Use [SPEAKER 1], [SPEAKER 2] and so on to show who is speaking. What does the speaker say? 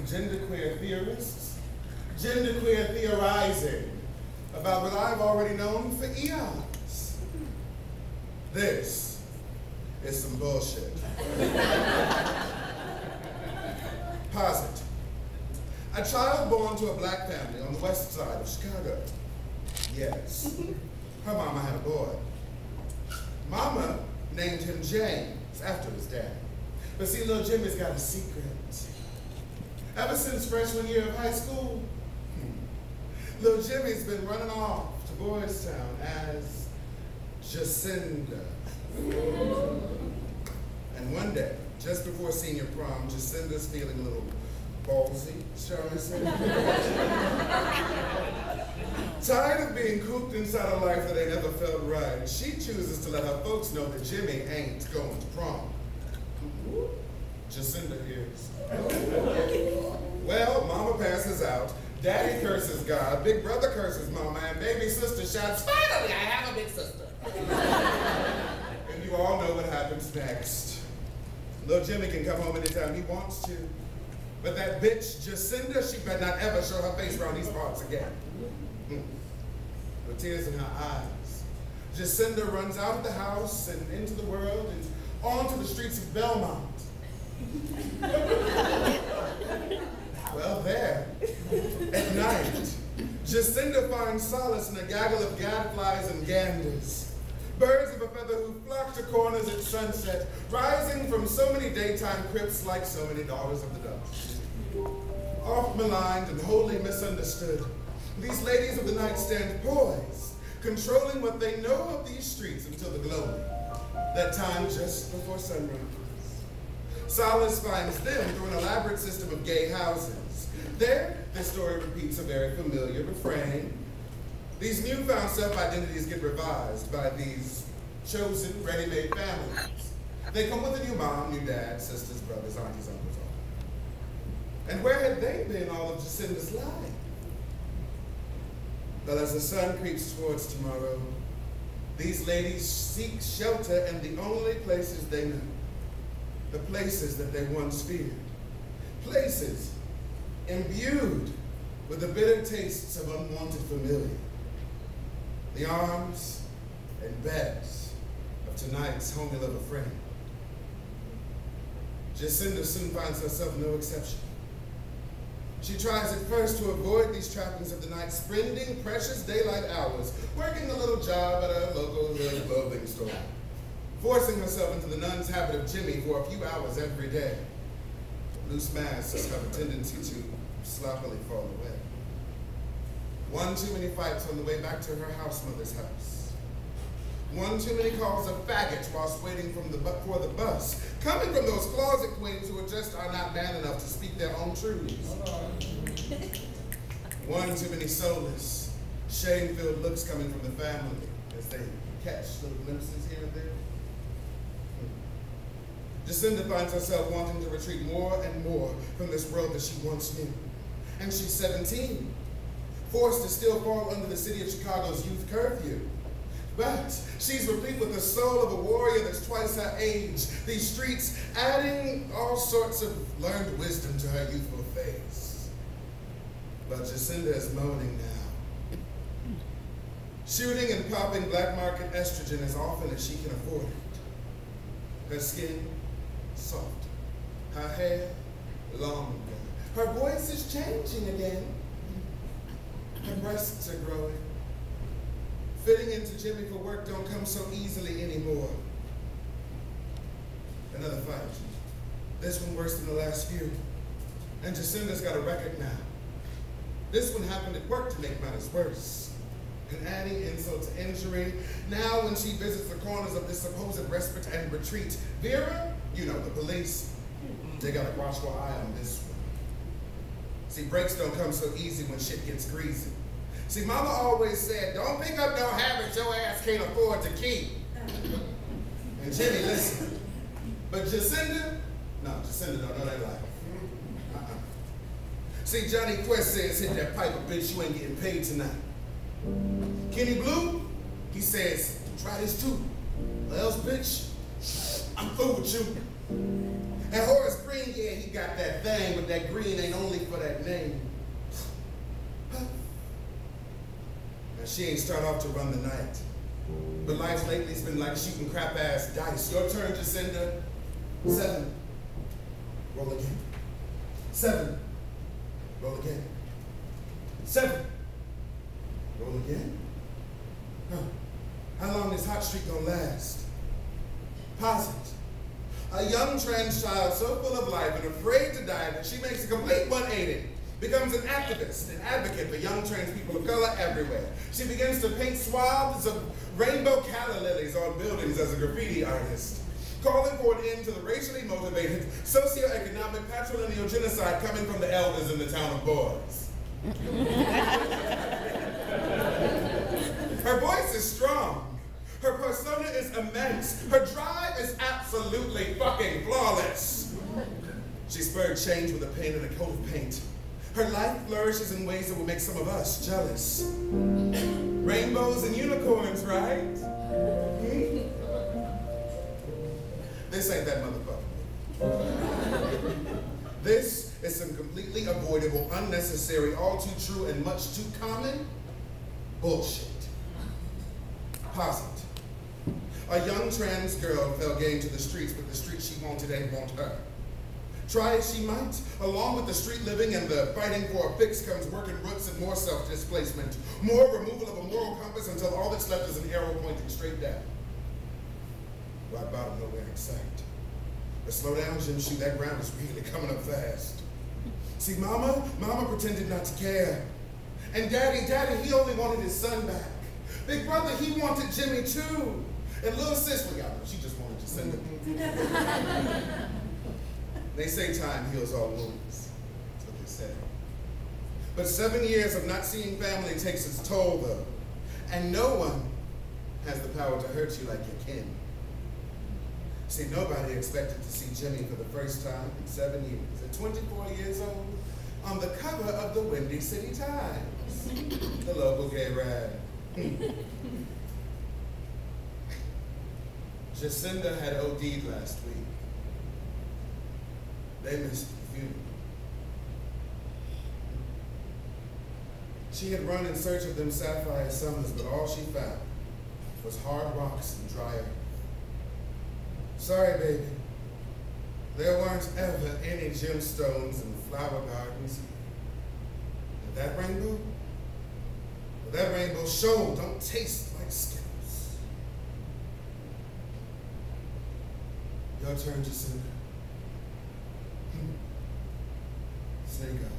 [SPEAKER 1] genderqueer theorists, genderqueer theorizing about what I've already known for eons. This is some bullshit. Posit. A child born to a black family on the west side of Chicago. Yes, her mama had a boy. Mama named him James after his dad. But see, little Jimmy's got a secret. Ever since freshman year of high school, little Jimmy's been running off to Boys Town as Jacinda. And one day, just before senior prom, Jacinda's feeling a little ballsy, shall we say. Tired of being cooped inside a life that ain't ever felt right, she chooses to let her folks know that Jimmy ain't going to prom. Jacinda hears. Well, mama passes out, daddy curses God, big brother curses mama, and baby sister shouts, finally, I have a big sister. And you all know what happens next. Little Jimmy can come home anytime he wants to. But that bitch, Jacinda, she better not ever show her face around these parts again. With tears in her eyes, Jacinda runs out of the house and into the world and onto the streets of Belmont. Well, there, at night, Jacinda finds solace in a gaggle of gadflies and ganders, birds of a feather who flock to corners at sunset, rising from so many daytime crypts like so many daughters of the dust. Oft maligned and wholly misunderstood, these ladies of the night stand poised, controlling what they know of these streets until the gloaming, that time just before sunrise. Solace finds them through an elaborate system of gay houses. There, the story repeats a very familiar refrain. These newfound self-identities get revised by these chosen, ready-made families. They come with a new mom, new dad, sisters, brothers, aunties, uncles, all. And where had they been all of Jacinda's life? Well, as the sun creeps towards tomorrow, these ladies seek shelter in the only places they know. The places that they once feared. Places imbued with the bitter tastes of unwanted familiar. The arms and beds of tonight's homie lover friend. Jacinda soon finds herself no exception. She tries at first to avoid these trappings of the night, spending precious daylight hours, working a little job at a local clothing store, forcing herself into the nun's habit of Jimmy for a few hours every day. Loose masks have a tendency to sloppily fall away. One too many fights on the way back to her house mother's house. One too many calls of faggot whilst waiting for the bus, coming from those closet queens who just are not man enough to speak their own truths. One too many soulless, shame-filled looks coming from the family as they catch little glimpses here and there. Jacinda finds herself wanting to retreat more and more from this world that she once knew. And she's 17, forced to still fall under the city of Chicago's youth curfew. But she's replete with the soul of a warrior that's twice her age. These streets adding all sorts of learned wisdom to her youthful face. But Jacinda is moaning now. Shooting and popping black market estrogen as often as she can afford it. Her skin, soft. Her hair, longer. Her voice is changing again. Her breasts are growing. Fitting into Jimmy for work don't come so easily anymore. Another fight. This one worse than the last few. And Jacinda's got a record now. This one happened at work to make matters worse. And adding insult to injury, now when she visits the corners of this supposed respite and retreat, Vera, you know, the police, they got a watchful eye on this one. See, breaks don't come so easy when shit gets greasy. See, mama always said, don't pick up no habits your ass can't afford to keep. And Jimmy, listen. But Jacinda, no, Jacinda don't know that life. See, Johnny Quest says, hit that piper, bitch, you ain't getting paid tonight. Kenny Blue, he says, try this too. Or else, bitch, I'm through with you. And Horace Green, green, yeah, he got that thing, but that green ain't only for that name. Now, she ain't start off to run the night. But life lately's been like shooting crap-ass dice. Your turn, Jacinda. 7. Roll again. 7. Roll again. 7. Roll again. How long is hot streak gonna last? Posit. A young trans child so full of life and afraid to die that she makes a complete 180, becomes an activist and advocate for young trans people of color everywhere. She begins to paint swaths of rainbow calla lilies on buildings as a graffiti artist, calling for an end to the racially motivated socioeconomic patrilineal genocide coming from the elders in the town of Boys. Her voice is strong. Her persona is immense. Her drive is absolutely fucking flawless. She spurred change with a pen and a coat of paint. Her life flourishes in ways that will make some of us jealous. Rainbows and unicorns, right? This ain't that motherfucker. This is some completely avoidable, unnecessary, all too true, and much too common bullshit. Posit. A young trans girl fell game to the streets, but the streets she wanted ain't want her. Try as she might, along with the street living and the fighting for a fix comes working roots and more self-displacement, more removal of a moral compass until all that's left is an arrow pointing straight down. Right bottom, nowhere in sight. But slow down, Jim Shoe, that ground is really coming up fast. See, Mama pretended not to care. And Daddy, he only wanted his son back. Big brother, he wanted Jimmy too. And little sis, well, y'all know, she just wanted to send him. They say time heals all wounds. That's what they say. But 7 years of not seeing family takes its toll, though. And no one has the power to hurt you like your kin. See, nobody expected to see Jimmy for the first time in 7 years. At 24 years old, on the cover of the Windy City Times, the local gay rag. Jacinda had OD'd last week. They missed the funeral. She had run in search of them sapphire summers, but all she found was hard rocks and dry earth. Sorry, baby. There weren't ever any gemstones and flower gardens. And that rainbow show don't taste like Skittles. Your turn, Jacinda. Snake eyes.